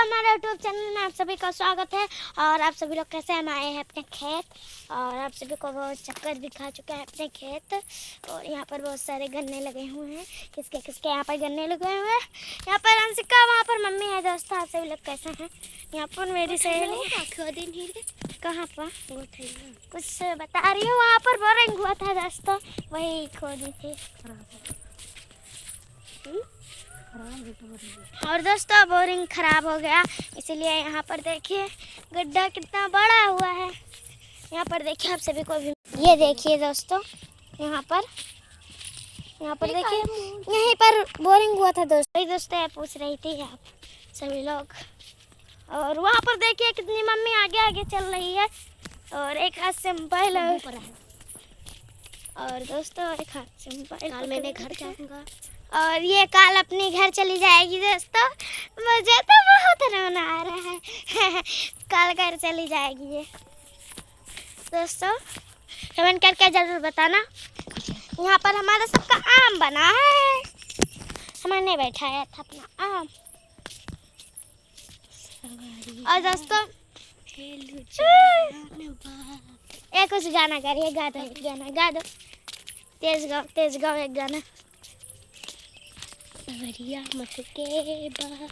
हमारे YouTube channel में आप सभी का स्वागत है। और आप सभी लोग कैसे हम आए हैं अपने खेत और आप सभी को बहुत चक्कर भी खा चुका है अपने खेत। और यहाँ पर बहुत सारे गन्ने लगे हुए हैं। किसके किसके यहाँ पर गन्ने लगे हुए हैं। यहाँ पर अंशिका, वहाँ पर मम्मी है। दोस्तों आप सभी लोग कैसे हैं। यहाँ पर मेरी सहेली कहाँ पर कुछ बता रही हूँ। वहाँ पर बोरिंग हुआ था दोस्तों, वही खोदी थी। और दोस्तों बोरिंग खराब हो गया, इसीलिए यहाँ पर देखिए गड्ढा कितना बड़ा हुआ है। यहाँ पर देखिए आप सभी को भी, ये देखिए दोस्तों यहाँ पर देखिए यहीं पर बोरिंग हुआ था दोस्तों ये पूछ रही थी आप सभी लोग। और वहाँ पर देखिए कितनी मम्मी आगे आगे चल रही है और एक हाथ से मोबाइल और दोस्तों एक हाथ से मोबाइल। मैंने घर जाऊँगा और ये काल अपनी घर चली जाएगी दोस्तों। मुझे तो बहुत रोना आ रहा है काल घर चली जाएगी ये। दोस्तों कमेंट करके ज़रूर बताना। यहाँ पर हमारा सबका आम बना है, हमने बैठाया था अपना आम। और दोस्तों ये कुछ गाना करिए, गा दो एक गाना, गा दो, तेज गाओ एक गाना। सवरिया मत के बाद